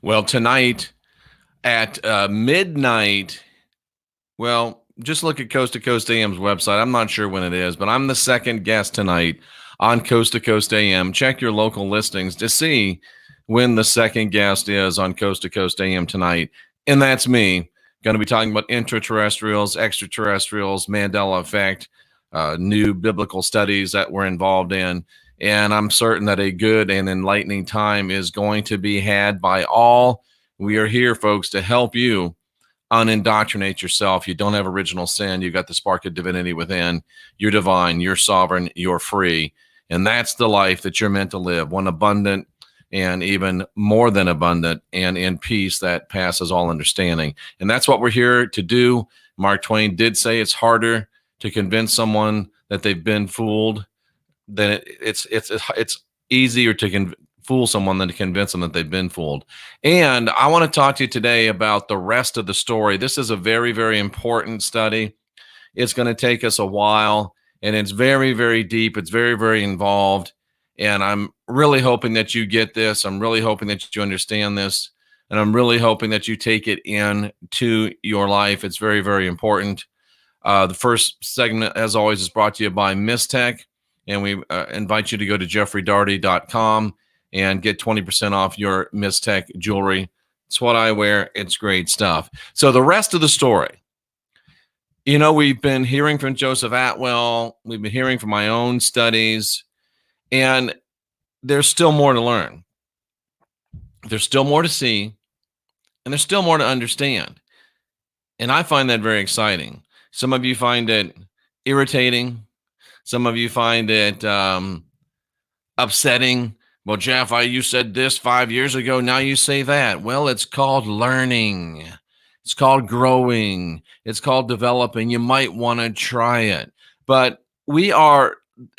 Well, tonight at midnight, well, just look at Coast to Coast AM's website. I'm not sure when it is, but I'm the second guest tonight on Coast to Coast AM. Check your local listings to see when the second guest is on Coast to Coast AM tonight. And that's me. Going to be talking about intraterrestrials, extraterrestrials, Mandela effect, new biblical studies that we're involved in. And I'm certain that a good and enlightening time is going to be had by all. We are here, folks, to help you unindoctrinate yourself. You don't have original sin. You've got the spark of divinity within. You're divine. You're sovereign. You're free. And that's the life that you're meant to live, one abundant and even more than abundant and in peace that passes all understanding. And that's what we're here to do. Mark Twain did say it's harder to convince someone that they've been fooled than it's easier to fool someone than to convince them that they've been fooled. And I want to talk to you today about the rest of the story. This is a very, very important study. It's going to take us a while, and it's very, very deep. It's very, very involved. And I'm really hoping that you get this. I'm really hoping that you understand this. And I'm really hoping that you take it into your life. It's very, very important. The first segment, as always, is brought to you by Mystech. And we invite you to go to jeffreydaugherty.com and get 20% off your Mystech jewelry. It's what I wear. It's great stuff. So the rest of the story, we've been hearing from Joseph Atwell. We've been hearing from my own studies, and there's still more to learn. There's still more to see, and there's still more to understand. And I find that very exciting. Some of you find it irritating. Some of you find it upsetting. Well, Jeff, you said this 5 years ago. Now you say that. Well, it's called learning. It's called growing. It's called developing. You might want to try it. But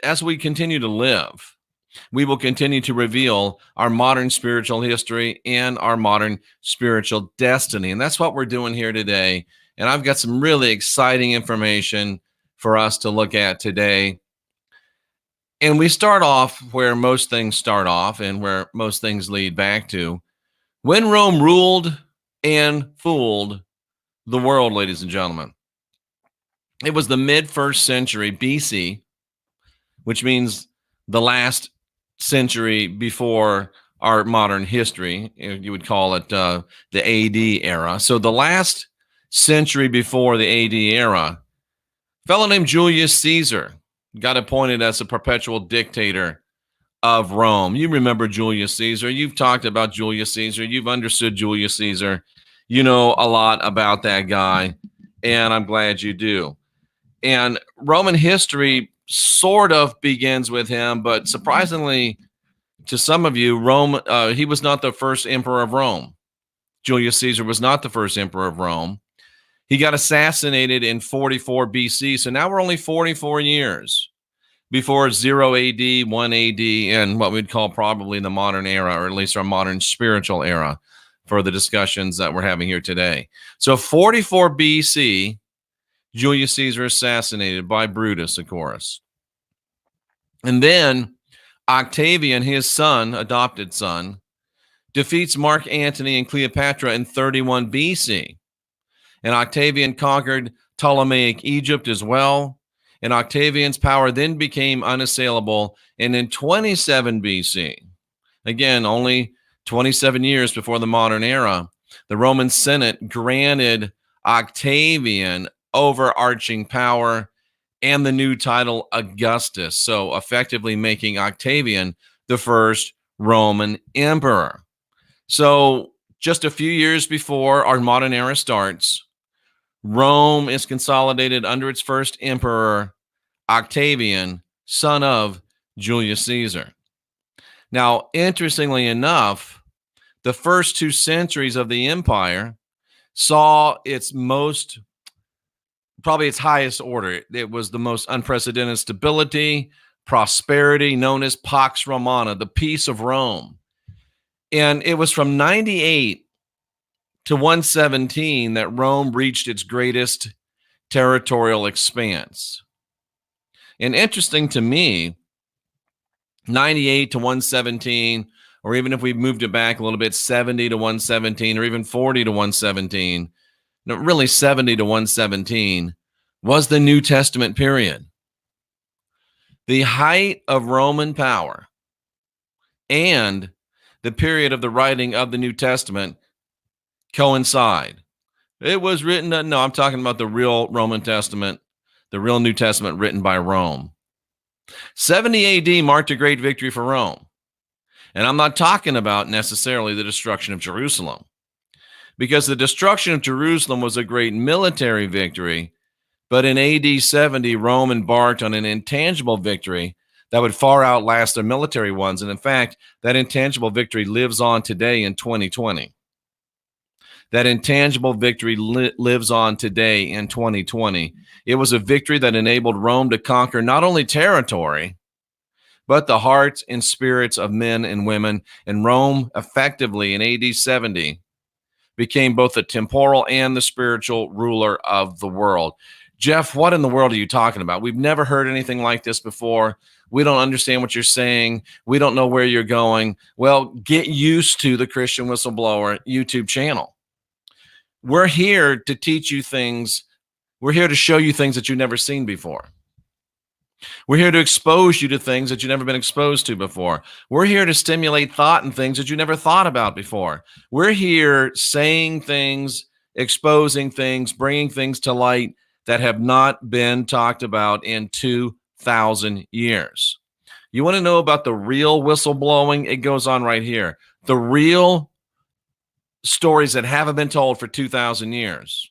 as we continue to live, we will continue to reveal our modern spiritual history and our modern spiritual destiny. And that's what we're doing here today. And I've got some really exciting information for us to look at today. And we start off where most things start off and where most things lead back to. When Rome ruled and fooled the world, ladies and gentlemen. It was the mid-1st century BC, which means the last century before our modern history. You would call it the AD era. So the last century before the AD era, a fellow named Julius Caesar got appointed as a perpetual dictator of Rome. You remember Julius Caesar. You've talked about Julius Caesar. You've understood Julius Caesar. You know a lot about that guy, and I'm glad you do. And Roman history sort of begins with him, but surprisingly to some of you, he was not the first emperor of Rome. Julius Caesar was not the first emperor of Rome. He got assassinated in 44 BC. So now we're only 44 years before 0 AD, 1 AD, and what we'd call probably the modern era, or at least our modern spiritual era for the discussions that we're having here today. So 44 BC, Julius Caesar assassinated by Brutus, of course. And then Octavian, his son, adopted son, defeats Mark Antony and Cleopatra in 31 BC. And Octavian conquered Ptolemaic Egypt as well. And Octavian's power then became unassailable. And in 27 BC, again, only 27 years before the modern era, the Roman Senate granted Octavian overarching power and the new title Augustus, so effectively making Octavian the first Roman emperor. So just a few years before our modern era starts, Rome is consolidated under its first emperor, Octavian, son of Julius Caesar. Now, interestingly enough, the first 2 centuries of the empire saw probably its highest order. It was the most unprecedented stability, prosperity, known as Pax Romana, the peace of Rome. And it was from 98 to 117 that Rome reached its greatest territorial expanse. And interesting to me, 98 to 117 or even if we moved it back a little bit, 70 to 117, or even 40 to 117, no, really 70 to 117 was the New Testament period. The height of Roman power and the period of the writing of the New Testament coincide. It was written, no, I'm talking about the real Roman Testament, the real New Testament written by Rome. 70 AD marked a great victory for Rome. And I'm not talking about necessarily the destruction of Jerusalem, because the destruction of Jerusalem was a great military victory. But in AD 70, Rome embarked on an intangible victory that would far outlast their military ones. And in fact, that intangible victory lives on today in 2020. That intangible victory lives on today in 2020. It was a victory that enabled Rome to conquer not only territory, but the hearts and spirits of men and women. And Rome effectively in AD 70 became both the temporal and the spiritual ruler of the world. Jeff, what in the world are you talking about? We've never heard anything like this before. We don't understand what you're saying. We don't know where you're going. Well, get used to the Christian Whistleblower YouTube channel. We're here to teach you things. We're here to show you things that you've never seen before. We're here to expose you to things that you've never been exposed to before. We're here to stimulate thought and things that you never thought about before. We're here saying things, exposing things, bringing things to light that have not been talked about in 2,000 years. You want to know about the real whistleblowing? It goes on right here. The real stories that haven't been told for 2,000 years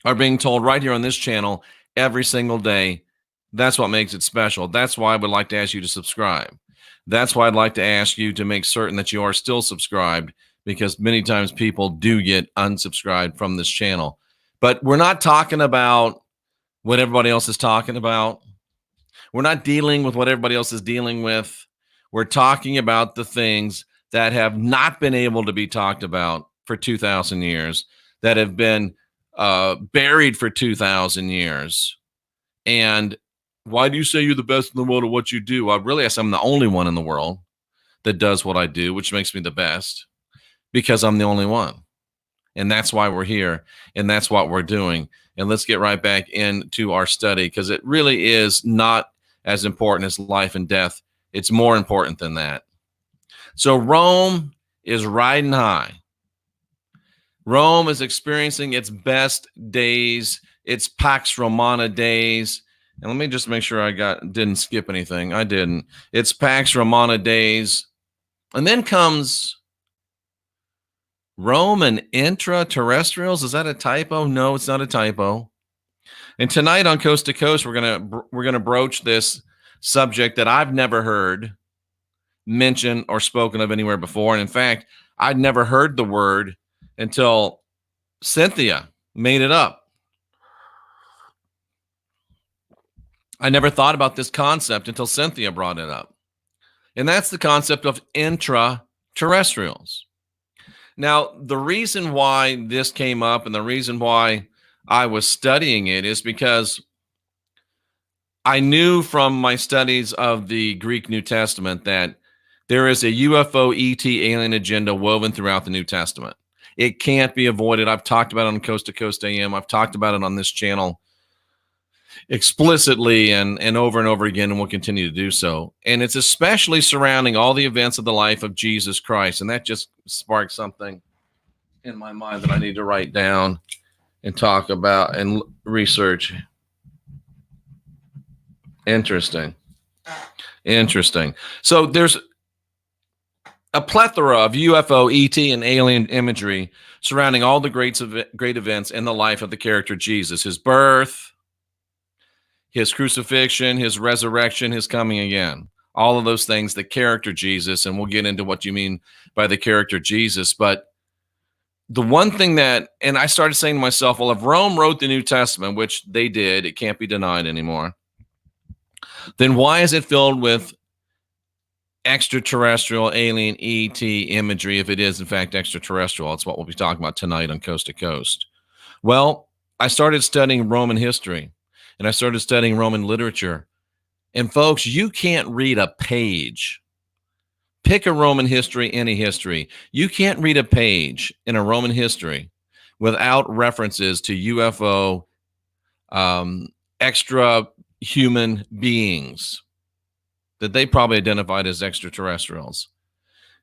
are being told right here on this channel every single day. That's what makes it special. That's why I would like to ask you to subscribe. That's why I'd like to ask you to make certain that you are still subscribed, because many times people do get unsubscribed from this channel. But we're not talking about what everybody else is talking about. We're not dealing with what everybody else is dealing with. We're talking about the things that have not been able to be talked about for 2,000 years, that have been buried for 2,000 years. And why do you say you're the best in the world at what you do? I really guess I'm the only one in the world that does what I do, which makes me the best, because I'm the only one. And that's why we're here, and that's what we're doing. And let's get right back into our study, because it really is not as important as life and death. It's more important than that. So Rome is riding high. Rome is experiencing its best days, its Pax Romana days. And let me just make sure I didn't skip anything. I didn't. It's Pax Romana days. And then comes Roman intraterrestrials. Is that a typo? No, it's not a typo. And tonight on Coast to Coast, we're gonna broach this subject that I've never heard mentioned or spoken of anywhere before. And in fact, I'd never heard the word until Cynthia made it up. I never thought about this concept until Cynthia brought it up. And that's the concept of intraterrestrials. Now, the reason why this came up and the reason why I was studying it is because I knew from my studies of the Greek New Testament that there is a UFO, ET, alien agenda woven throughout the New Testament. It can't be avoided. I've talked about it on Coast to Coast AM. I've talked about it on this channel explicitly and over again, and will continue to do so. And it's especially surrounding all the events of the life of Jesus Christ. And that just sparked something in my mind that I need to write down and talk about and research. Interesting. So there's a plethora of UFO, ET, and alien imagery surrounding all the great events in the life of the character Jesus, his birth, his crucifixion, his resurrection, his coming again. All of those things, the character Jesus, and we'll get into what you mean by the character Jesus. But the one thing that, and I started saying to myself, well, if Rome wrote the New Testament, which they did, it can't be denied anymore, then why is it filled with extraterrestrial, alien, ET imagery if it is, in fact, extraterrestrial? That's what we'll be talking about tonight on Coast to Coast. Well, I started studying Roman history, and I started studying Roman literature. And folks, you can't read a page Pick a Roman history, any history. You can't read a page in a Roman history without references to UFO, extra human beings that they probably identified as extraterrestrials.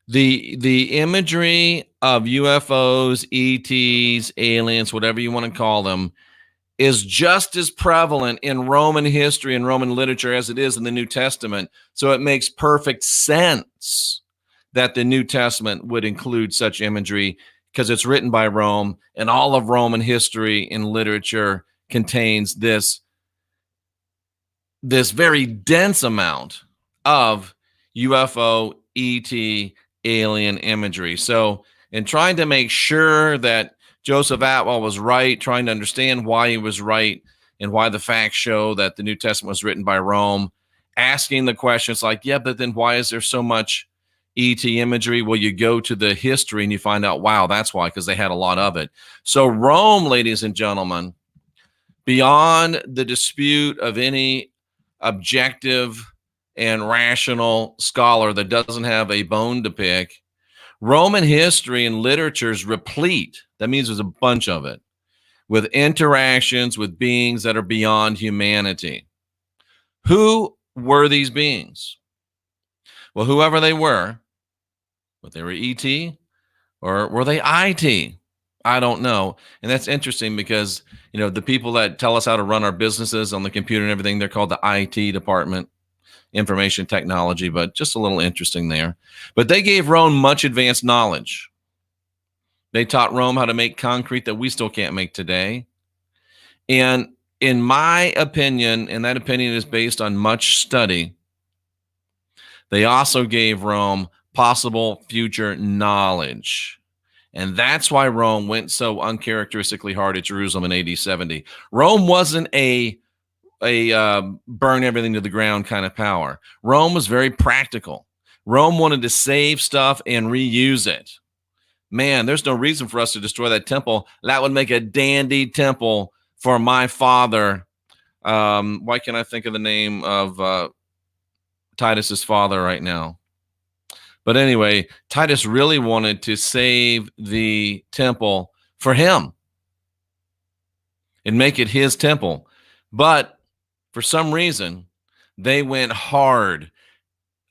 The imagery of UFOs, ETs, aliens, whatever you want to call them, is just as prevalent in Roman history and Roman literature as it is in the New Testament. So it makes perfect sense that the New Testament would include such imagery because it's written by Rome, and all of Roman history and literature contains this very dense amount of UFO, ET, alien imagery. So in trying to make sure that Joseph Atwell was right, trying to understand why he was right and why the facts show that the New Testament was written by Rome, asking the questions like, yeah, but then why is there so much ET imagery? Well, you go to the history and you find out, wow, that's why, because they had a lot of it. So Rome, ladies and gentlemen, beyond the dispute of any objective and rational scholar that doesn't have a bone to pick, Roman history and literature is replete. That means there's a bunch of it with interactions with beings that are beyond humanity. Who were these beings? Well, whoever they were, but they were ET or were they IT? I don't know. And that's interesting because, the people that tell us how to run our businesses on the computer and everything, they're called the IT department, information technology, but just a little interesting there. But they gave Rome much advanced knowledge. They taught Rome how to make concrete that we still can't make today. And in my opinion, and that opinion is based on much study, they also gave Rome possible future knowledge. And that's why Rome went so uncharacteristically hard at Jerusalem in AD 70. Rome wasn't a burn everything to the ground kind of power. Rome was very practical. Rome wanted to save stuff and reuse it. Man, there's no reason for us to destroy that temple. That would make a dandy temple for my father. Why can't I think of the name of Titus's father right now? But anyway, Titus really wanted to save the temple for him and make it his temple. But for some reason, they went hard,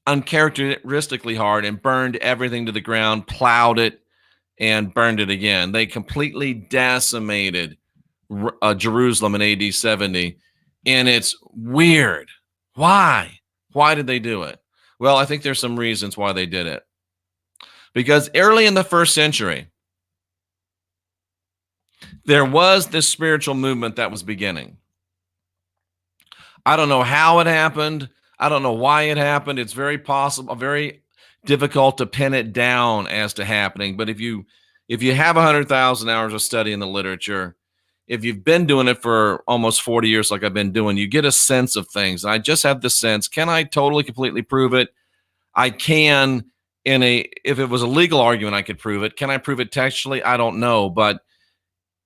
uncharacteristically hard, and burned everything to the ground, plowed it, and burned it again. They completely decimated Jerusalem in AD 70, and it's weird. Why? Why did they do it? Well, I think there's some reasons why they did it. Because early in the first century, there was this spiritual movement that was beginning. I don't know how it happened. I don't know why it happened. It's very possible, very difficult to pin it down as to happening. But if you have 100,000 hours of study in the literature, if you've been doing it for almost 40 years like I've been doing, you get a sense of things. I just have the sense, can I totally, completely prove it? I can. If it was a legal argument, I could prove it. Can I prove it textually? I don't know. But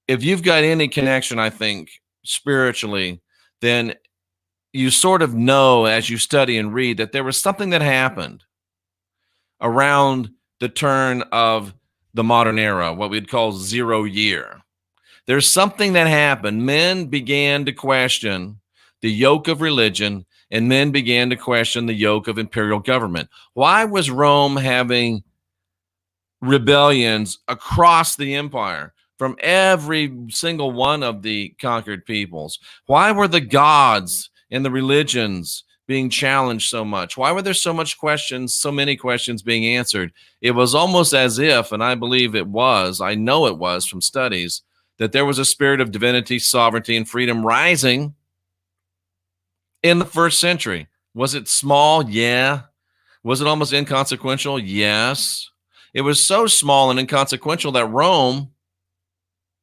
if you've got any connection, I think, spiritually, then you sort of know as you study and read that there was something that happened around the turn of the modern era, what we'd call 0 year. There's something that happened. Men began to question the yoke of religion, and men began to question the yoke of imperial government. Why was Rome having rebellions across the empire from every single one of the conquered peoples? Why were the gods and the religions being challenged so much? Why were there so many questions being answered? It was almost as if, and I believe it was, I know it was from studies, that there was a spirit of divinity, sovereignty, and freedom rising in the first century. Was it small? Yeah. Was it almost inconsequential? Yes. It was so small and inconsequential that Rome,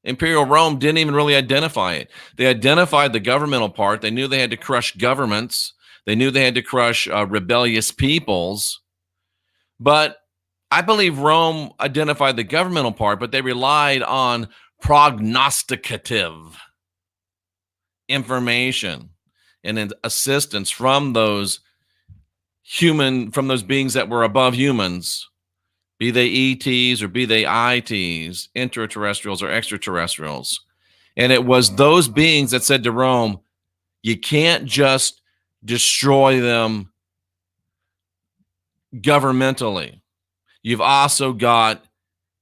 Imperial Rome, didn't even really identify it. They identified the governmental part. They knew they had to crush governments. They knew they had to crush rebellious peoples. But I believe Rome identified the governmental part, but they relied on prognosticative information and assistance from those from those beings that were above humans, be they ETs or be they ITs, intraterrestrials or extraterrestrials. And it was those beings that said to Rome, you can't just destroy them governmentally. You've also got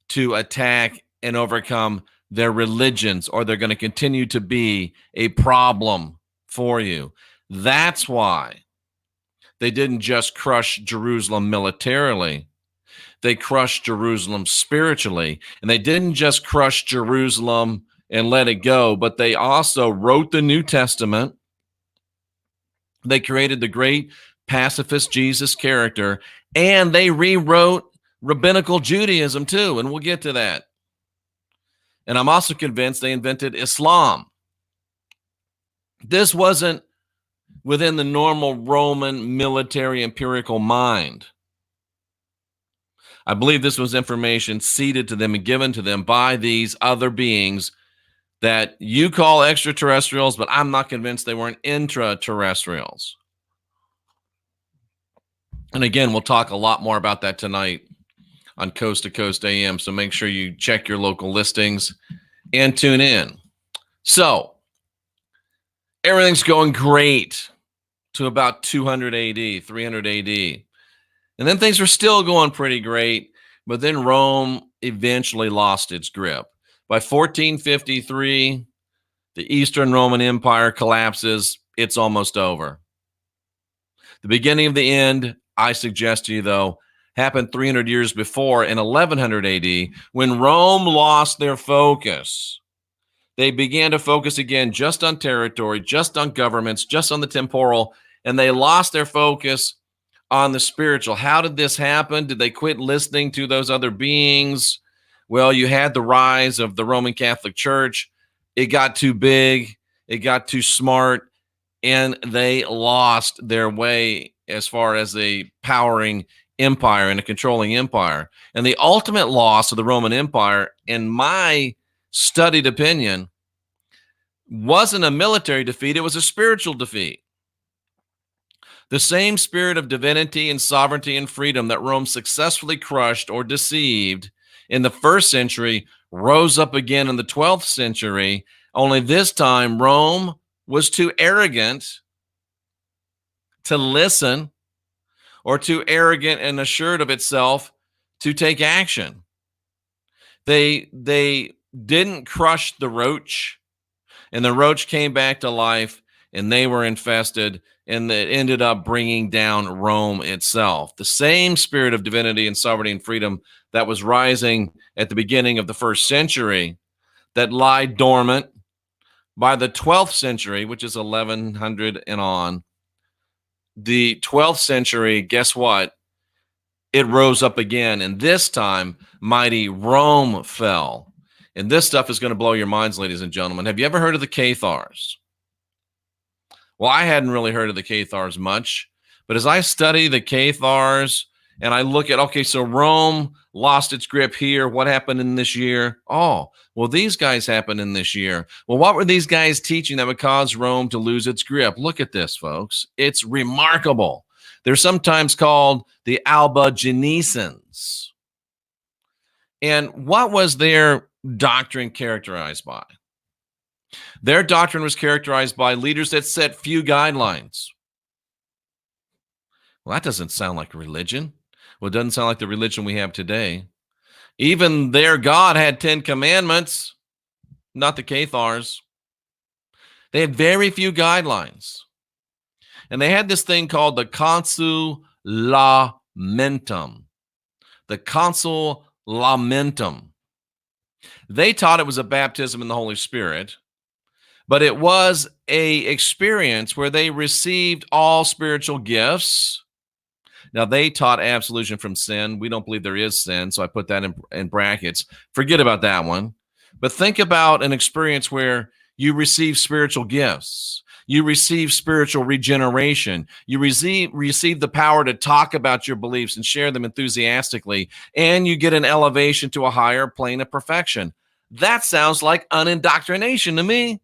to attack and overcome their religions, or they're going to continue to be a problem for you. That's why they didn't just crush Jerusalem militarily. They crushed Jerusalem spiritually. And they didn't just crush Jerusalem and let it go, but they also wrote the New Testament. They created the great pacifist Jesus character, and they rewrote rabbinical Judaism too, and we'll get to that. And I'm also convinced they invented Islam. This wasn't within the normal Roman military empirical mind. I believe this was information seeded to them and given to them by these other beings that you call extraterrestrials, but I'm not convinced they weren't intraterrestrials. And again, we'll talk a lot more about that tonight on Coast to Coast AM, so make sure you check your local listings and tune in. So, everything's going great to about 200 AD, 300 AD. And then things were still going pretty great, but then Rome eventually lost its grip. By 1453, the Eastern Roman Empire collapses. It's almost over. The beginning of the end, I suggest to you, though, happened 300 years before in 1100 AD, when Rome lost their focus. They began to focus again just on territory, just on governments, just on the temporal, and they lost their focus on the spiritual. How did this happen? Did they quit listening to those other beings? Well, you had the rise of the Roman Catholic Church. It got too big, it got too smart, and they lost their way as far as a powering empire and a controlling empire. And the ultimate loss of the Roman Empire, in my studied opinion, wasn't a military defeat, it was a spiritual defeat. The same spirit of divinity and sovereignty and freedom that Rome successfully crushed or deceived in the first century rose up again in the 12th century, only this time Rome was too arrogant to listen, or too arrogant and assured of itself to take action. They didn't crush the roach, and the roach came back to life, and they were infested, and it ended up bringing down Rome itself. The same spirit of divinity and sovereignty and freedom that was rising at the beginning of the first century, that lied dormant by the 12th century, which is 1100 and on. The 12th century, guess what? It rose up again, and this time, mighty Rome fell. And this stuff is going to blow your minds, ladies and gentlemen. Have you ever heard of the Cathars? Well, I hadn't really heard of the Cathars much, but as I study the Cathars and I look at, okay, so Rome lost its grip here. What happened in this year? Oh, well, these guys happened in this year. Well, what were these guys teaching that would cause Rome to lose its grip? Look at this, folks. It's remarkable. They're sometimes called the Albigensians. And what was their doctrine characterized by? Their doctrine was characterized by leaders that set few guidelines. Well, that doesn't sound like religion. Well, it doesn't sound like the religion we have today. Even their God had 10 commandments, not the Cathars. They had very few guidelines. And they had this thing called the consulamentum. The consulamentum. They taught it was a baptism in the Holy Spirit, but it was a experience where they received all spiritual gifts. Now, they taught absolution from sin. We don't believe there is sin, so I put that in brackets. Forget about that one. But think about an experience where you receive spiritual gifts. You receive spiritual regeneration. You receive the power to talk about your beliefs and share them enthusiastically, and you get an elevation to a higher plane of perfection. That sounds like unindoctrination to me.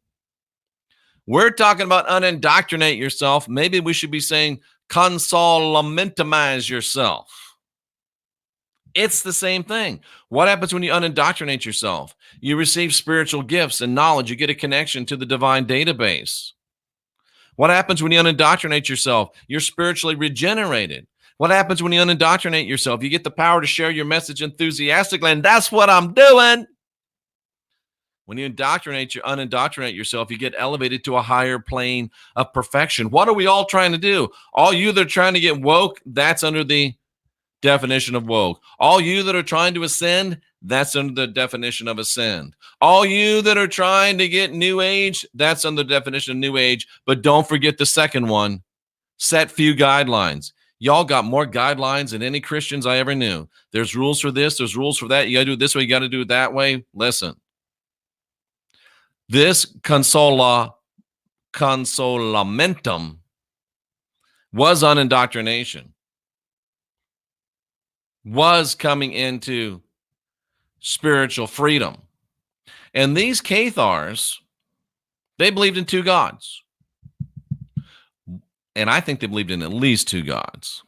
We're talking about unindoctrinate yourself. Maybe we should be saying Consolamentumize yourself. It's the same thing. What happens when you unindoctrinate yourself? You receive spiritual gifts and knowledge. You get a connection to the divine database. What happens when you unindoctrinate yourself? You're spiritually regenerated. What happens when you unindoctrinate yourself? You get the power to share your message enthusiastically, and that's what I'm doing. When you unindoctrinate yourself, you get elevated to a higher plane of perfection. What are we all trying to do? All you that are trying to get woke, that's under the definition of woke. All you that are trying to ascend, that's under the definition of ascend. All you that are trying to get new age, that's under the definition of new age. But don't forget the second one, set few guidelines. Y'all got more guidelines than any Christians I ever knew. There's rules for this, there's rules for that. You got to do it this way, you got to do it that way. Listen, this consolamentum was unindoctrination, was coming into spiritual freedom. And these Cathars, they believed in two gods. And I think they believed in at least two gods.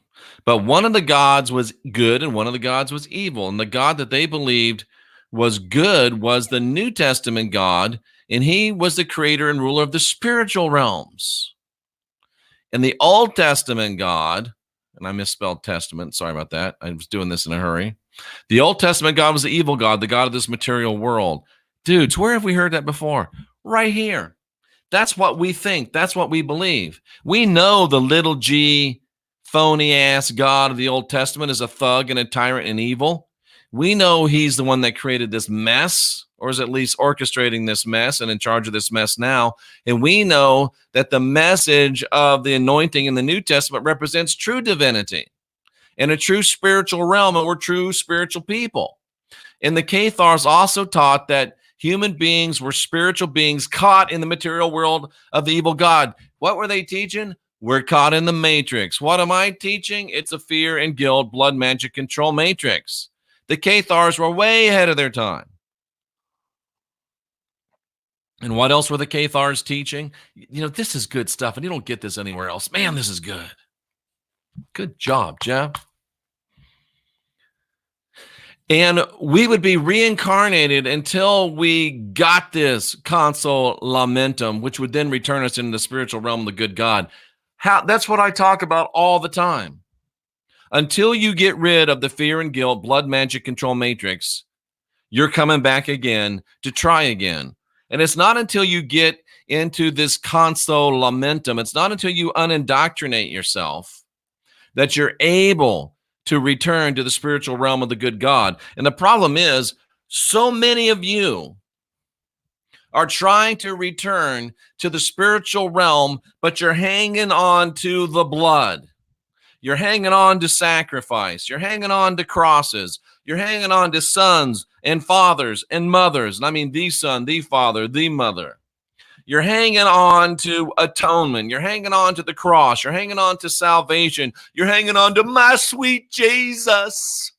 But one of the gods was good and one of the gods was evil. And the God that they believed was good was the New Testament God, and he was the creator and ruler of the spiritual realms. And the Old Testament God, and I misspelled testament, sorry about that. I was doing this in a hurry. The Old Testament God was the evil God, the God of this material world. Dudes, where have we heard that before? Right here. That's what we think. That's what we believe. We know the little g, phony-ass God of the Old Testament is a thug and a tyrant and evil. We know he's the one that created this mess, or is at least orchestrating this mess and in charge of this mess now. And we know that the message of the anointing in the New Testament represents true divinity and a true spiritual realm, and we're true spiritual people. And the Cathars also taught that human beings were spiritual beings caught in the material world of the evil God. What were they teaching? We're caught in the matrix. What am I teaching? It's a fear and guilt, blood magic control matrix. The Cathars were way ahead of their time. And what else were the Cathars teaching? You know, this is good stuff, and you don't get this anywhere else. Man, this is good. Good job, Jeff. And we would be reincarnated until we got this consolamentum, which would then return us into the spiritual realm of the good God. That's what I talk about all the time. Until you get rid of the fear and guilt, blood magic control matrix, you're coming back again to try again. And it's not until you get into this consolamentum, it's not until you unindoctrinate yourself that you're able to return to the spiritual realm of the good God. And the problem is, so many of you are trying to return to the spiritual realm, but you're hanging on to the blood. You're hanging on to sacrifice. You're hanging on to crosses. You're hanging on to sons and fathers and mothers. And I mean the son, the father, the mother. You're hanging on to atonement. You're hanging on to the cross. You're hanging on to salvation. You're hanging on to my sweet Jesus.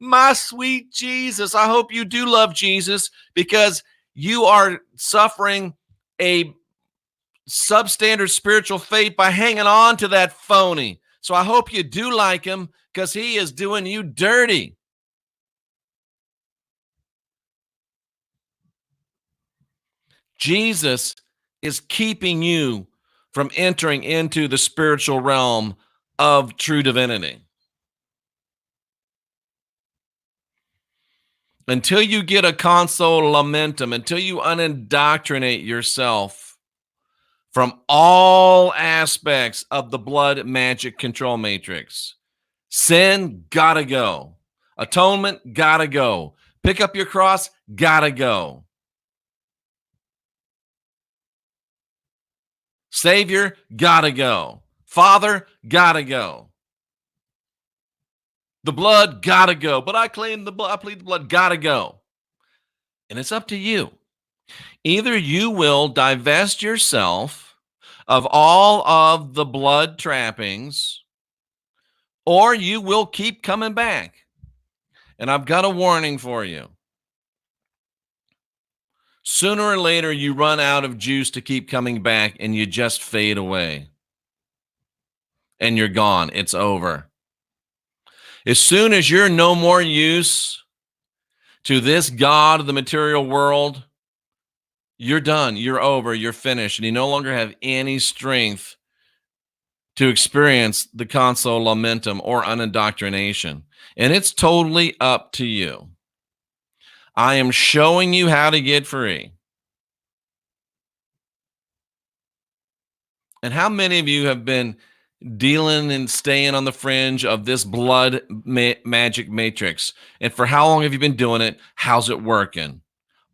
My sweet Jesus. I hope you do love Jesus, because you are suffering a substandard spiritual fate by hanging on to that phony. So I hope you do like him, because he is doing you dirty. Jesus is keeping you from entering into the spiritual realm of true divinity. Until you get a consolamentum, until you unindoctrinate yourself from all aspects of the blood magic control matrix, sin gotta go. Atonement gotta go. Pick up your cross, gotta go. Savior, gotta go. Father, gotta go. The blood, gotta go. But I claim the blood, I plead the blood, gotta go. And it's up to you. Either you will divest yourself of all of the blood trappings, or you will keep coming back. And I've got a warning for you. Sooner or later, you run out of juice to keep coming back, and you just fade away. and you're gone. It's over. As soon as you're no more use to this God of the material world, you're done. You're over. You're finished. And you no longer have any strength to experience the console lamentum or unindoctrination. And it's totally up to you. I am showing you how to get free. And how many of you have been dealing and staying on the fringe of this blood magic matrix? And for how long have you been doing it? How's it working?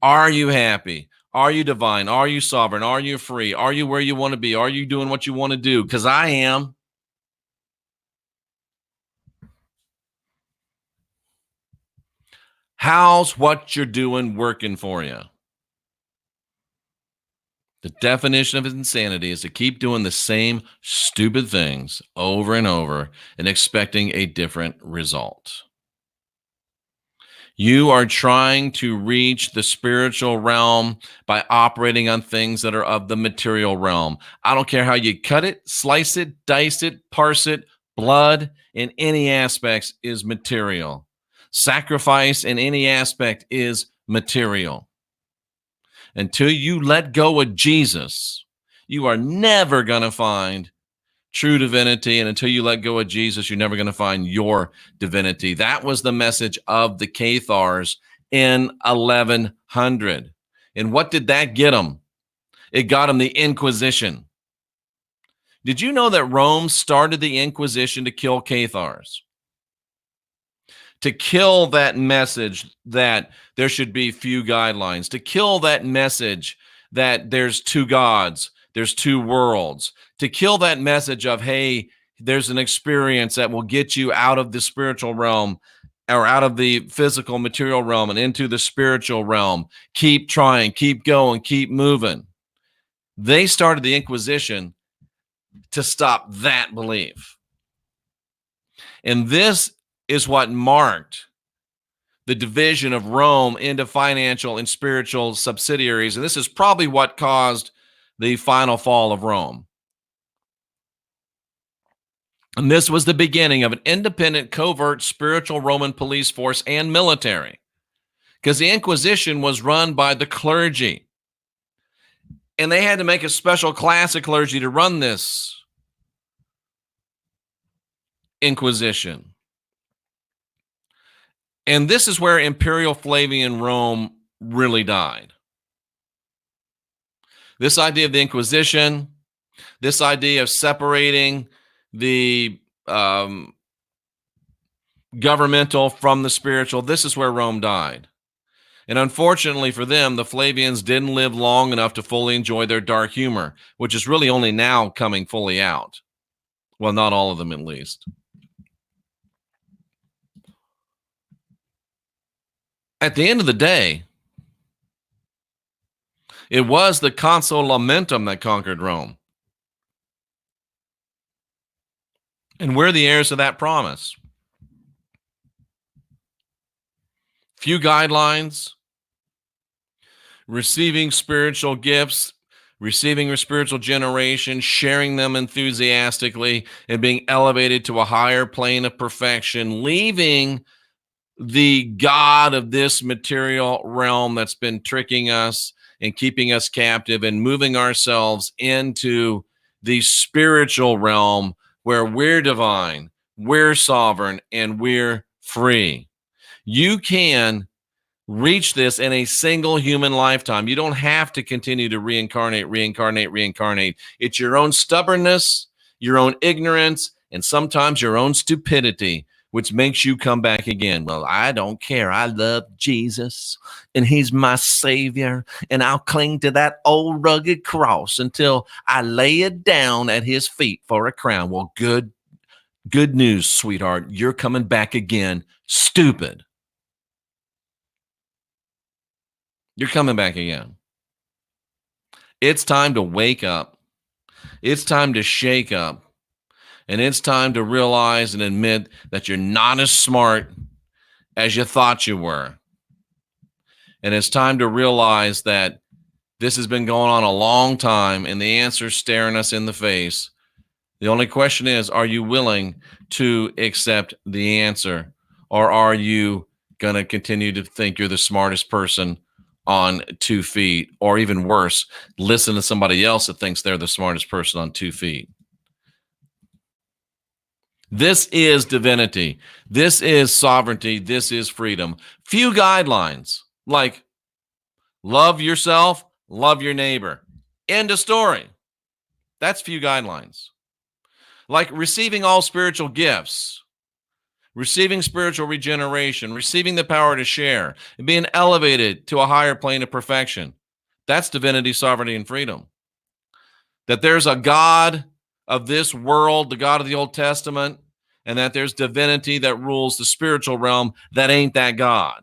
Are you happy? Are you divine? Are you sovereign? Are you free? Are you where you want to be? Are you doing what you want to do? Because I am. How's what you're doing working for you? The definition of insanity is to keep doing the same stupid things over and over and expecting a different result. You are trying to reach the spiritual realm by operating on things that are of the material realm. I don't care how you cut it, slice it, dice it, parse it. Blood in any aspects is material. Sacrifice in any aspect is material. Until you let go of Jesus, you are never going to find true divinity. And until you let go of Jesus, you're never going to find your divinity. That was the message of the Cathars in 1100. And what did that get them? It got them the Inquisition. Did you know that Rome started the Inquisition to kill Cathars? To kill that message that there should be few guidelines, to kill that message that there's two gods, there's two worlds, to kill that message of, hey, there's an experience that will get you out of the spiritual realm or out of the physical material realm and into the spiritual realm. Keep trying, keep going, keep moving. They started the Inquisition to stop that belief. And this is what marked the division of Rome into financial and spiritual subsidiaries. And this is probably what caused the final fall of Rome. And this was the beginning of an independent, covert, spiritual Roman police force and military, because the Inquisition was run by the clergy. And they had to make a special class of clergy to run this Inquisition. And this is where Imperial Flavian Rome really died. This idea of the Inquisition, this idea of separating the governmental from the spiritual, this is where Rome died. And unfortunately for them, the Flavians didn't live long enough to fully enjoy their dark humor, which is really only now coming fully out. Well, not all of them, at least. At the end of the day, it was the console lamentum that conquered Rome. And we're the heirs of that promise. Few guidelines, receiving spiritual gifts, receiving a spiritual generation, sharing them enthusiastically, and being elevated to a higher plane of perfection, leaving the God of this material realm that's been tricking us and keeping us captive, and moving ourselves into the spiritual realm where we're divine, we're sovereign, and we're free. You can reach this in a single human lifetime. You don't have to continue to reincarnate. It's your own stubbornness, your own ignorance, and sometimes your own stupidity which makes you come back again. Well, I don't care. I love Jesus, and he's my savior, and I'll cling to that old rugged cross until I lay it down at his feet for a crown. Well, good news, sweetheart. You're coming back again. Stupid. You're coming back again. It's time to wake up. It's time to shake up. And it's time to realize and admit that you're not as smart as you thought you were. And it's time to realize that this has been going on a long time, and the answer's staring us in the face. The only question is, are you willing to accept the answer? Or are you going to continue to think you're the smartest person on 2 feet? Or even worse, listen to somebody else that thinks they're the smartest person on 2 feet? This is divinity. This is sovereignty. This is freedom. Few guidelines like love yourself, love your neighbor. End of story. That's few guidelines. Like receiving all spiritual gifts, receiving spiritual regeneration, receiving the power to share, and being elevated to a higher plane of perfection. That's divinity, sovereignty, and freedom. That there's a God of this world, the God of the Old Testament, and that there's divinity that rules the spiritual realm that ain't that God.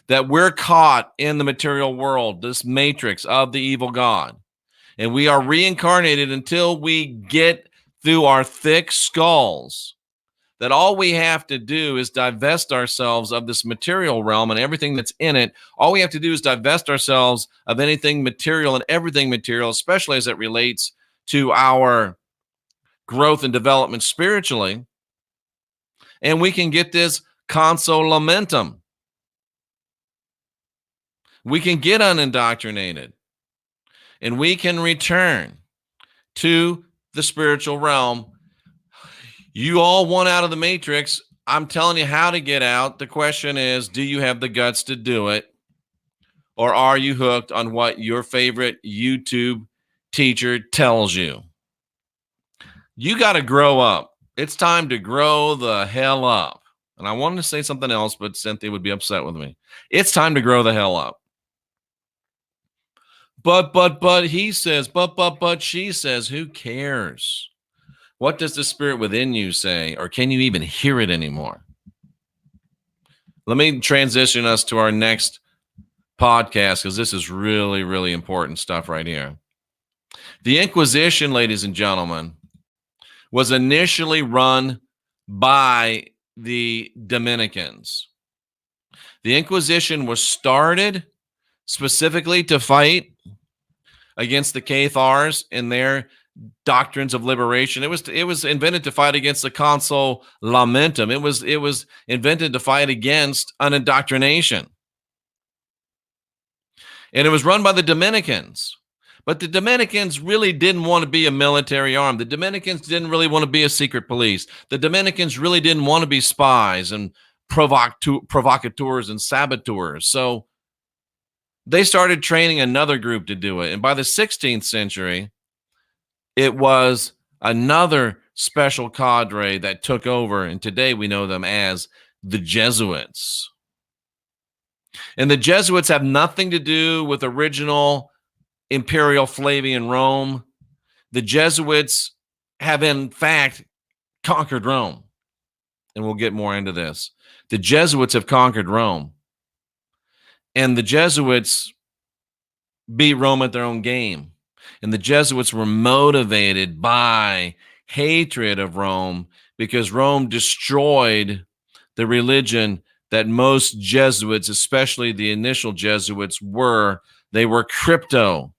That we're caught in the material world, this matrix of the evil God. And we are reincarnated until we get through our thick skulls. That all we have to do is divest ourselves of this material realm and everything that's in it. All we have to do is divest ourselves of anything material and everything material, especially as it relates to our growth and development spiritually. And we can get this consolamentum. We can get unindoctrinated. And we can return to the spiritual realm. You all want out of the matrix. I'm telling you how to get out. The question is, do you have the guts to do it? Or are you hooked on what your favorite YouTube teacher tells you? You got to grow up. It's time to grow the hell up. And I wanted to say something else, but Cynthia would be upset with me. It's time to grow the hell up. But he says, but she says, who cares? What does the spirit within you say? Or can you even hear it anymore? Let me transition us to our next podcast, because this is really, really important stuff right here. The Inquisition, ladies and gentlemen, was initially run by the Dominicans. The Inquisition was started specifically to fight against the Cathars and their doctrines of liberation. It was invented to fight against the consolamentum. It was invented to fight against unindoctrination. And it was run by the Dominicans. But the Dominicans really didn't want to be a military arm. The Dominicans didn't really want to be a secret police. The Dominicans really didn't want to be spies and provocateurs and saboteurs. So they started training another group to do it. And by the 16th century, it was another special cadre that took over. And today we know them as the Jesuits. And the Jesuits have nothing to do with original Imperial Flavian Rome. The Jesuits have, in fact, conquered Rome. And we'll get more into this. The Jesuits have conquered Rome. And the Jesuits beat Rome at their own game. And the Jesuits were motivated by hatred of Rome because Rome destroyed the religion that most Jesuits, especially the initial Jesuits, were. They were crypto,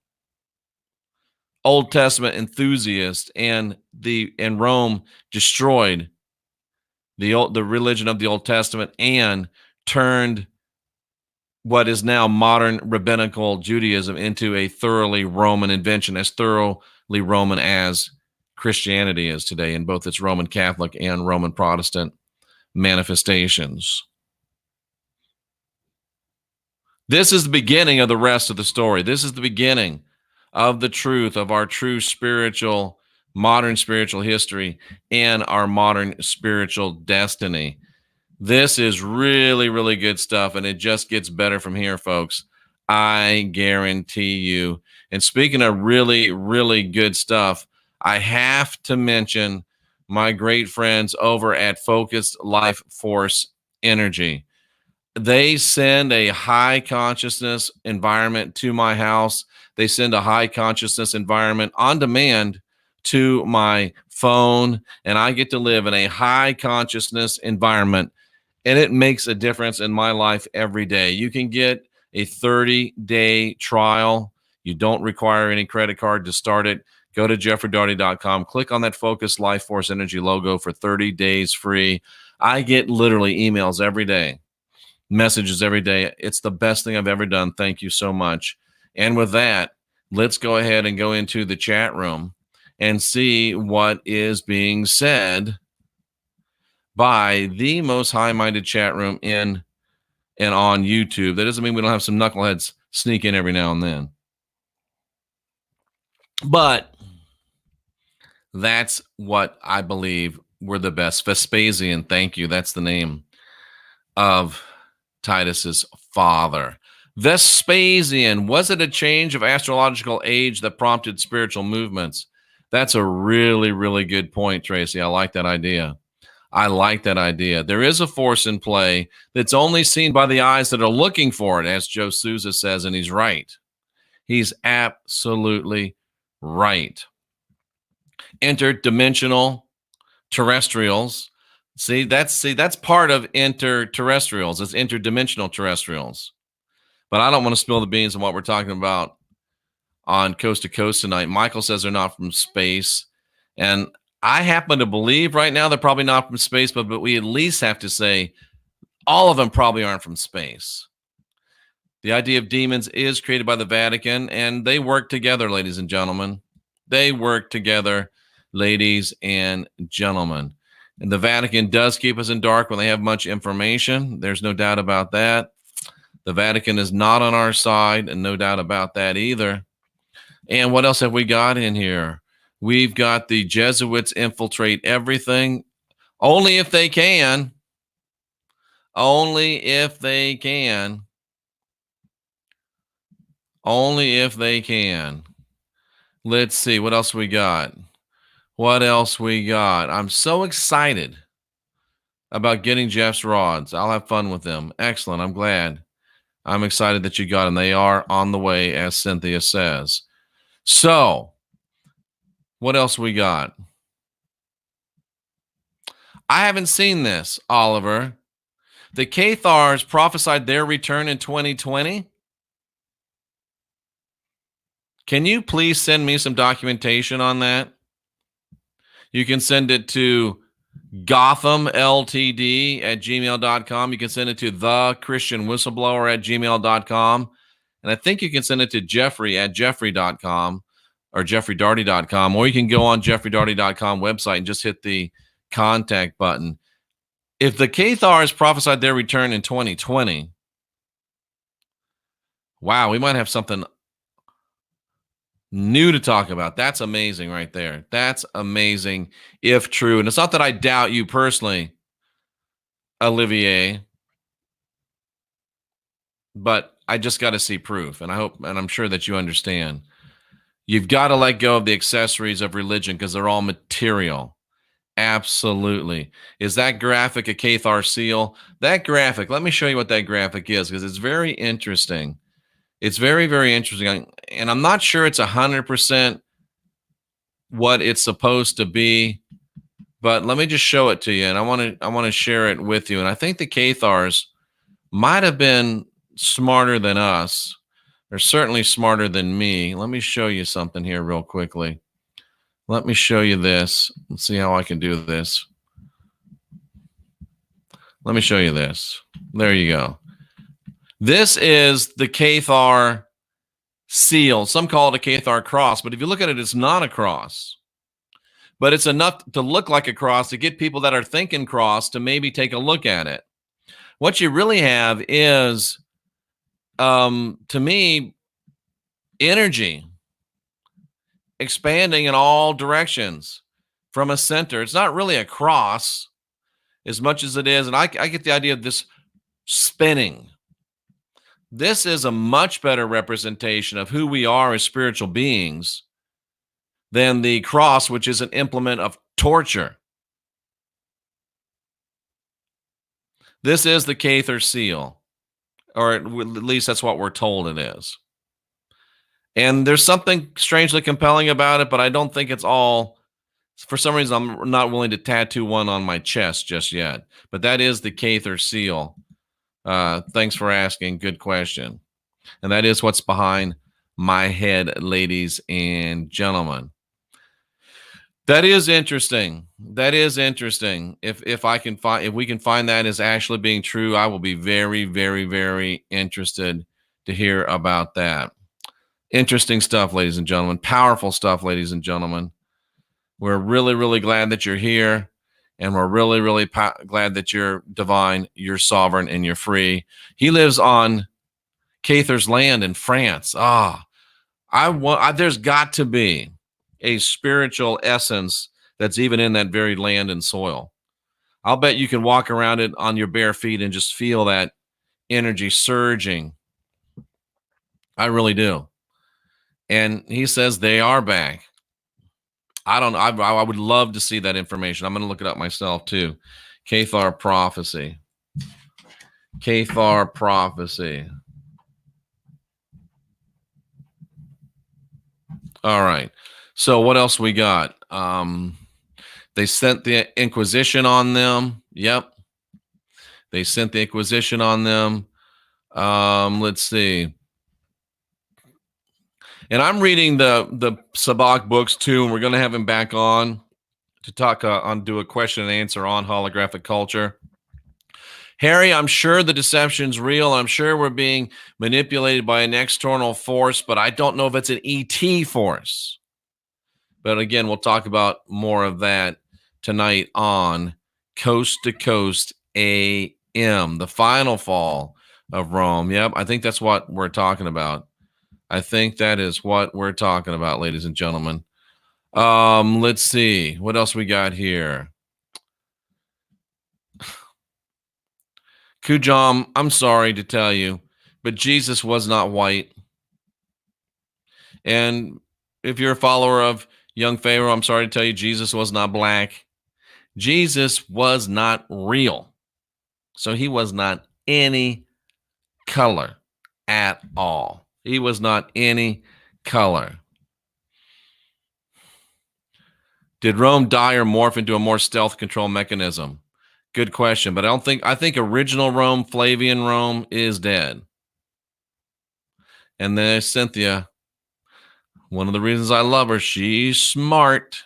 Old Testament enthusiasts, and Rome destroyed the religion of the Old Testament and turned what is now modern rabbinical Judaism into a thoroughly Roman invention, as thoroughly Roman as Christianity is today in both its Roman Catholic and Roman Protestant manifestations. This is the beginning of the rest of the story. This is the beginning of the truth of our true modern spiritual history and our modern spiritual destiny. This is really, really good stuff, and it just gets better from here, folks. I guarantee you. And speaking of really, really good stuff, I have to mention my great friends over at Focused Life Force Energy. They send a high consciousness environment to my house. They send a high consciousness environment on demand to my phone, and I get to live in a high consciousness environment. And it makes a difference in my life every day. You can get a 30-day trial. You don't require any credit card to start it. Go to jeffreydaugherty.com, click on that Focus Life Force Energy logo for 30 days free. I get literally emails every day, messages every day. It's the best thing I've ever done. Thank you so much. And with that, let's go ahead and go into the chat room and see what is being said by the most high-minded chat room in and on YouTube. That doesn't mean we don't have some knuckleheads sneak in every now and then. But that's what I believe we're the best. Vespasian, thank you. That's the name of Titus's father. Vespasian, was it a change of astrological age that prompted spiritual movements? That's a really, really good point, Tracy. I like that idea. I like that idea. There is a force in play that's only seen by the eyes that are looking for it, as Joe Souza says, and he's right. He's absolutely right. Interdimensional terrestrials. See, that's part of interterrestrials. It's interdimensional terrestrials. But I don't want to spill the beans on what we're talking about on Coast to Coast tonight. Michael says they're not from space. And I happen to believe right now they're probably not from space, but we at least have to say all of them probably aren't from space. The idea of demons is created by the Vatican, and they work together, ladies and gentlemen. They work together, ladies and gentlemen. And the Vatican does keep us in dark when they have much information. There's no doubt about that. The Vatican is not on our side, and no doubt about that either. And what else have we got in here? We've got the Jesuits infiltrate everything. Only if they can. Only if they can. Only if they can. Let's see. What else we got? What else we got? I'm so excited about getting Jeff's rods. I'll have fun with them. Excellent. I'm glad. I'm excited that you got them. They are on the way, as Cynthia says. So, what else we got? I haven't seen this, Oliver. The Cathars prophesied their return in 2020. Can you please send me some documentation on that? You can send it to gothamltd@gmail.com. You can send it to thechristianwhistleblower@gmail.com. And I think you can send it to Jeffrey@jeffrey.com or jeffreydaugherty.com, or you can go on jeffreydaugherty.com website and just hit the contact button. If the Cathars prophesied their return in 2020, wow, we might have something new to talk about. That's amazing right there. That's amazing if true. And it's not that I doubt you personally, Olivier, but I just got to see proof. And I hope, and I'm sure that you understand. You've got to let go of the accessories of religion because they're all material. Absolutely. Is that graphic a Cathar seal? That graphic, let me show you what that graphic is because it's very interesting. It's very, very interesting. And I'm not sure it's 100% what it's supposed to be, but let me just show it to you. And I want to share it with you. And I think the Cathars might have been smarter than us. They're certainly smarter than me. Let me show you something here real quickly. Let me show you this. Let's see how I can do this. Let me show you this. There you go. This is the Cathar seal. Some call it a Cathar cross, but if you look at it, it's not a cross. But it's enough to look like a cross to get people that are thinking cross to maybe take a look at it. What you really have is, to me, energy expanding in all directions from a center. It's not really a cross as much as it is, and I get the idea of this spinning. This is a much better representation of who we are as spiritual beings than the cross, which is an implement of torture. This is the Cathar seal, or at least that's what we're told it is. And there's something strangely compelling about it, but I don't think it's all. For some reason, I'm not willing to tattoo one on my chest just yet. But that is the Cathar seal. Thanks for asking. Good question. And that is what's behind my head, ladies and gentlemen. That is interesting. That is interesting. If we can find that as actually being true, I will be very, very, very interested to hear about that. Interesting stuff, ladies and gentlemen. Powerful stuff, ladies and gentlemen. We're really, really glad that you're here. And we're really, really glad that you're divine, you're sovereign, and you're free. He lives on Cathars land in France. There's got to be a spiritual essence that's even in that very land and soil. I'll bet you can walk around it on your bare feet and just feel that energy surging. I really do. And he says they are back. I don't know. I would love to see that information. I'm going to look it up myself too. Cathar prophecy. Cathar prophecy. All right. So what else we got? They sent the Inquisition on them. Yep. They sent the Inquisition on them. Let's see. And I'm reading the Sabak books too, and we're going to have him back on to talk do a question and answer on holographic culture. Harry, I'm sure the deception's real. I'm sure we're being manipulated by an external force, but I don't know if it's an ET force. But again, we'll talk about more of that tonight on Coast to Coast AM, the final fall of Rome. Yep, I think that's what we're talking about. I think that is what we're talking about, ladies and gentlemen. Let's see. What else we got here? Kujam, I'm sorry to tell you, but Jesus was not white. And if you're a follower of young Pharaoh, I'm sorry to tell you, Jesus was not black. Jesus was not real. So he was not any color at all. He was not any color. Did Rome die or morph into a more stealth control mechanism? Good question, but I think original Rome, Flavian Rome, is dead. And there's Cynthia. One of the reasons I love her, she's smart.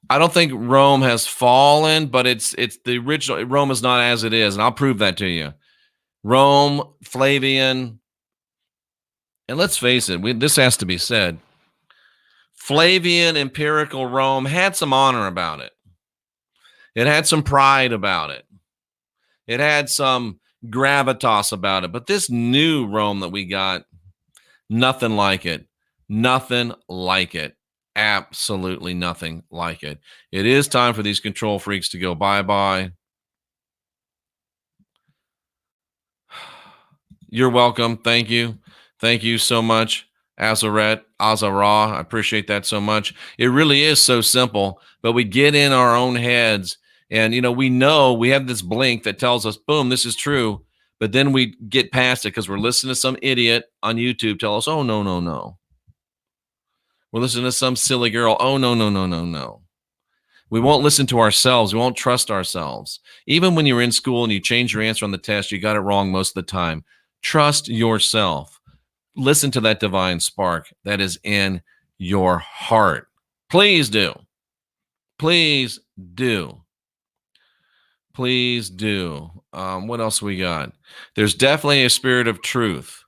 I don't think Rome has fallen, but it's the original. Rome is not as it is, and I'll prove that to you. Rome, Flavian, and let's face it, this has to be said. Flavian empirical Rome had some honor about it. It had some pride about it. It had some gravitas about it. But this new Rome that we got, nothing like it. Nothing like it. Absolutely nothing like it. It is time for these control freaks to go bye-bye. You're welcome. Thank you. Thank you so much, Azara. I appreciate that so much. It really is so simple, but we get in our own heads and, we have this blink that tells us, boom, this is true. But then we get past it because we're listening to some idiot on YouTube tell us, oh, no, no, no. We're listening to some silly girl. Oh, no, no, no, no, no. We won't listen to ourselves. We won't trust ourselves. Even when you're in school and you change your answer on the test, you got it wrong most of the time. Trust yourself. Listen to that divine spark that is in your heart. Please do. Please do. Please do. What else we got? There's definitely a spirit of truth.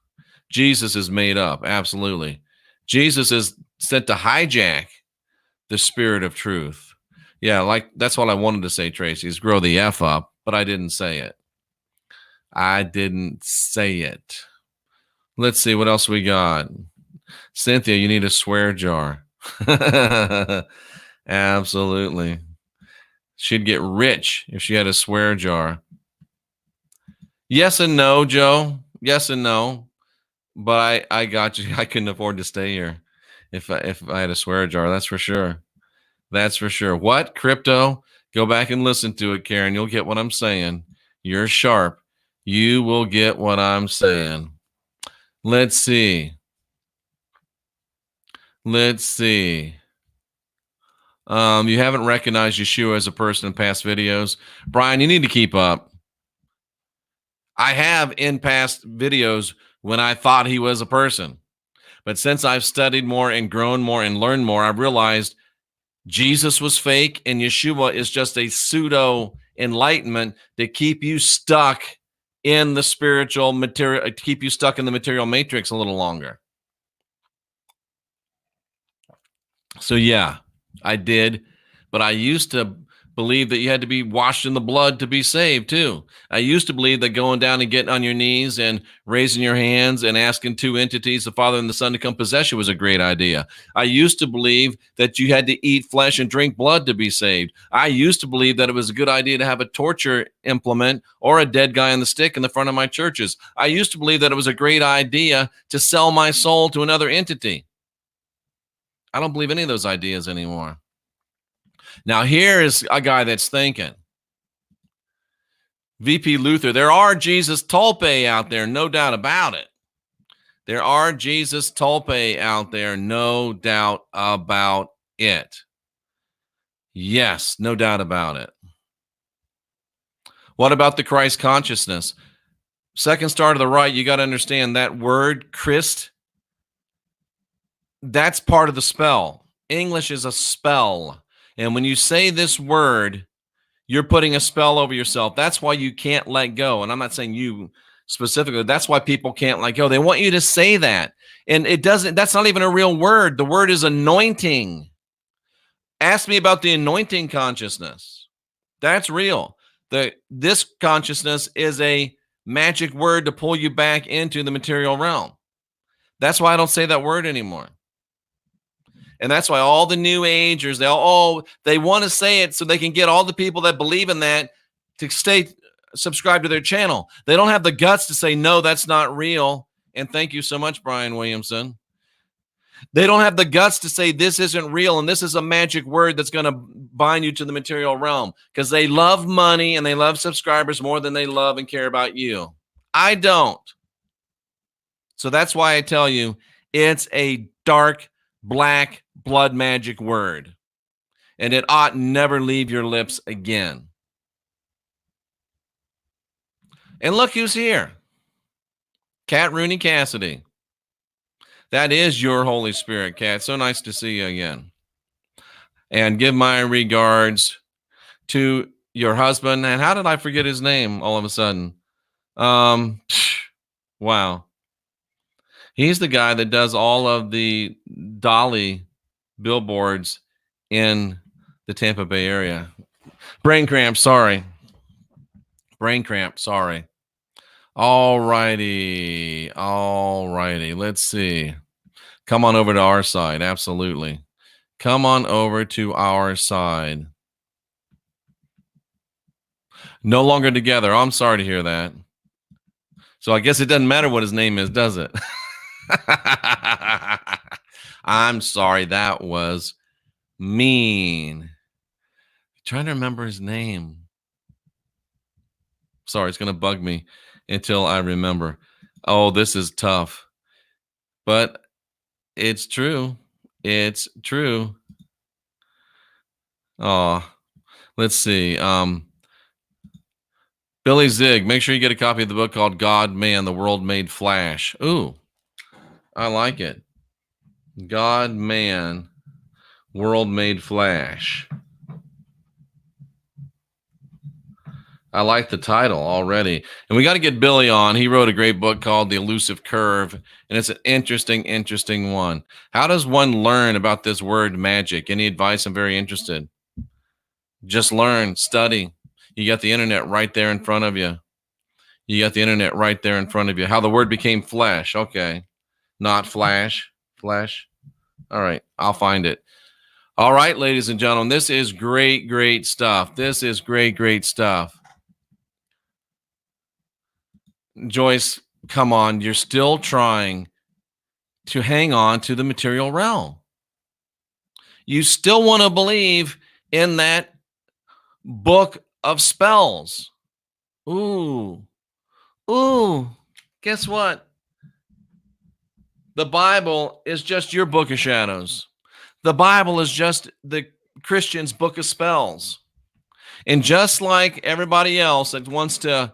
Jesus is made up. Absolutely. Jesus is sent to hijack the spirit of truth. Yeah, that's what I wanted to say, Tracy, is grow the F up, but I didn't say it. I didn't say it. Let's see what else we got. Cynthia, you need a swear jar. Absolutely. She'd get rich if she had a swear jar. Yes and no, Joe. Yes and no. But I got you. I couldn't afford to stay here if I had a swear jar. That's for sure. That's for sure. What? Crypto? Go back and listen to it, Karen. You'll get what I'm saying. You're sharp. You will get what I'm saying. Let's see. Let's see. You haven't recognized Yeshua as a person in past videos. Brian, you need to keep up. I have in past videos when I thought he was a person. But since I've studied more and grown more and learned more, I've realized Jesus was fake, and Yeshua is just a pseudo enlightenment to keep you stuck in the spiritual material, keep you stuck in the material matrix a little longer. So yeah, I did, but I used to believe that you had to be washed in the blood to be saved too. I used to believe that going down and getting on your knees and raising your hands and asking two entities, the Father and the Son, to come possess you was a great idea. I used to believe that you had to eat flesh and drink blood to be saved. I used to believe that it was a good idea to have a torture implement or a dead guy on the stick in the front of my churches. I used to believe that it was a great idea to sell my soul to another entity. I don't believe any of those ideas anymore. Now, here is a guy that's thinking. VP Luther, there are Jesus Tulpe out there, no doubt about it. There are Jesus Tulpe out there, no doubt about it. Yes, no doubt about it. What about the Christ consciousness? Second star to the right, you got to understand that word, Christ, that's part of the spell. English is a spell. And when you say this word, you're putting a spell over yourself. That's why you can't let go. And I'm not saying you specifically. That's why people can't let go. They want you to say that. And it doesn't, that's not even a real word. The word is anointing. Ask me about the anointing consciousness. That's real. This consciousness is a magic word to pull you back into the material realm. That's why I don't say that word anymore. And that's why all the new agers, they want to say it so they can get all the people that believe in that to stay subscribed to their channel. They don't have the guts to say, no, that's not real. And thank you so much, Brian Williamson. They don't have the guts to say this isn't real and this is a magic word that's going to bind you to the material realm, because they love money and they love subscribers more than they love and care about you. I don't. So that's why I tell you it's a dark, black blood magic word, and it ought never leave your lips again. And look who's here. Cat Rooney Cassidy. That is your Holy Spirit, Cat. So nice to see you again. And give my regards to your husband. And how did I forget his name all of a sudden? Wow. He's the guy that does all of the dolly billboards in the Tampa Bay area. Brain cramp, sorry. All righty. Let's see. Come on over to our side. Absolutely. Come on over to our side. No longer together. Oh, I'm sorry to hear that. So I guess it doesn't matter what his name is, does it? I'm sorry. That was mean. I'm trying to remember his name. Sorry, it's going to bug me until I remember. Oh, this is tough. But it's true. It's true. Oh, let's see. Billy Zig, make sure you get a copy of the book called God, Man, the World Made Flash. Ooh, I like it. God, Man, World Made Flash. I like the title already. And we got to get Billy on. He wrote a great book called The Elusive Curve, and it's an interesting one. How does one learn about this word magic? Any advice? I'm very interested. Just learn, study. You got the internet right there in front of you. How the word became flesh. Okay. Not flash. Flesh. All right. I'll find it. All right, ladies and gentlemen, this is great stuff. Great stuff. Joyce, come on. You're still trying to hang on to the material realm. You still want to believe in that book of spells. Ooh. Guess what? The Bible is just your book of shadows. The Bible is just the Christian's book of spells. And just like everybody else that wants to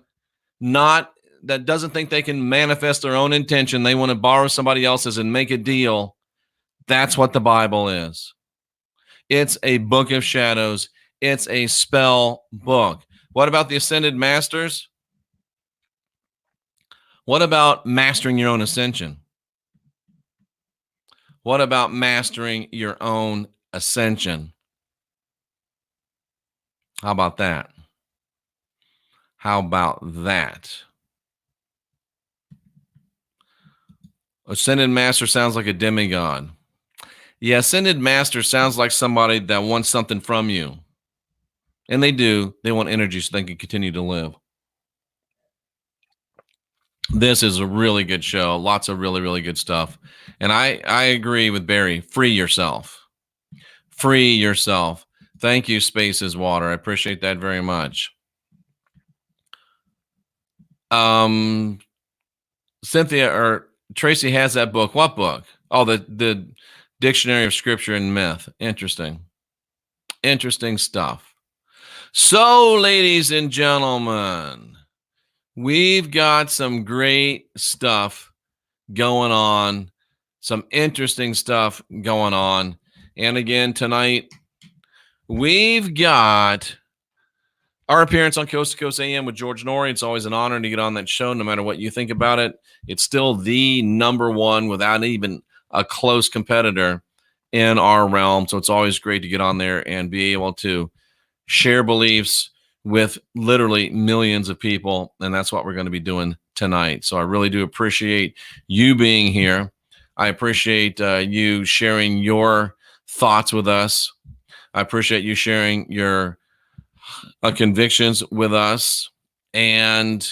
that doesn't think they can manifest their own intention, they want to borrow somebody else's and make a deal. That's what the Bible is. It's a book of shadows. It's a spell book. What about the Ascended Masters? What about mastering your own ascension? What about mastering your own ascension? How about that? How about that? Ascended Master sounds like a demigod. Yeah, Ascended Master sounds like somebody that wants something from you. And they do. They want energy so they can continue to live. This is a really good show. Lots of really, really good stuff. And I agree with Barry. Free yourself. Free yourself. Thank you, Space is Water. I appreciate that very much. Cynthia or Tracy has that book. What book? Oh, the Dictionary of Scripture and Myth. Interesting. Interesting stuff. So, ladies and gentlemen, we've got some great stuff going on, some interesting stuff going on. And again, tonight, we've got our appearance on Coast to Coast AM with George Norrie. It's always an honor to get on that show, no matter what you think about it. It's still the number one without even a close competitor in our realm. So it's always great to get on there and be able to share beliefs with literally millions of people. And that's what we're going to be doing tonight. So I really do appreciate you being here. I appreciate you sharing your thoughts with us. I appreciate you sharing your convictions with us. And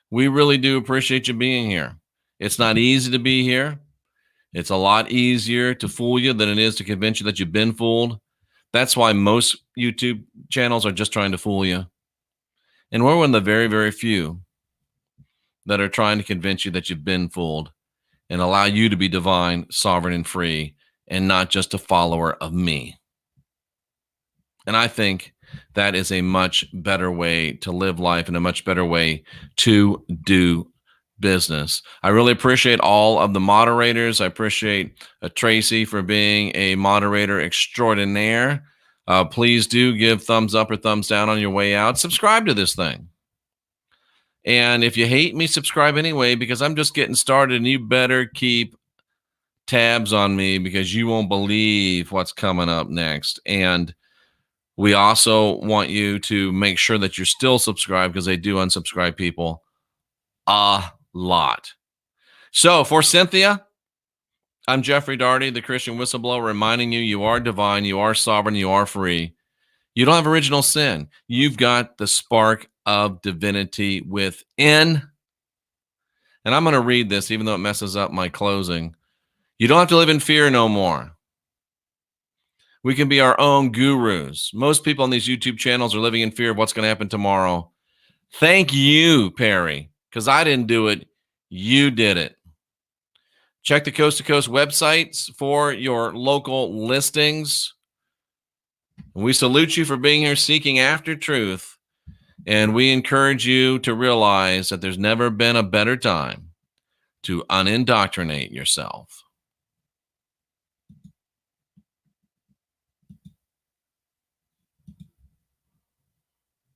we really do appreciate you being here. It's not easy to be here. It's a lot easier to fool you than it is to convince you that you've been fooled. That's why most YouTube channels are just trying to fool you. And we're one of the very, very few that are trying to convince you that you've been fooled and allow you to be divine, sovereign, and free, and not just a follower of me. And I think that is a much better way to live life and a much better way to do business. I really appreciate all of the moderators. I appreciate Tracy for being a moderator extraordinaire. Please do give thumbs up or thumbs down on your way out. Subscribe to this thing. And if you hate me, subscribe anyway, because I'm just getting started and you better keep tabs on me because you won't believe what's coming up next. And we also want you to make sure that you're still subscribed because they do unsubscribe people a lot. So for Cynthia, I'm Jeffrey Daugherty, the Christian Whistleblower, reminding you, you are divine, you are sovereign, you are free. You don't have original sin. You've got the spark of divinity within. And I'm going to read this, even though it messes up my closing. You don't have to live in fear no more. We can be our own gurus. Most people on these YouTube channels are living in fear of what's going to happen tomorrow. Thank you, Perry, because I didn't do it. You did it. Check the Coast to Coast websites for your local listings. We salute you for being here seeking after truth. And we encourage you to realize that there's never been a better time to unindoctrinate yourself.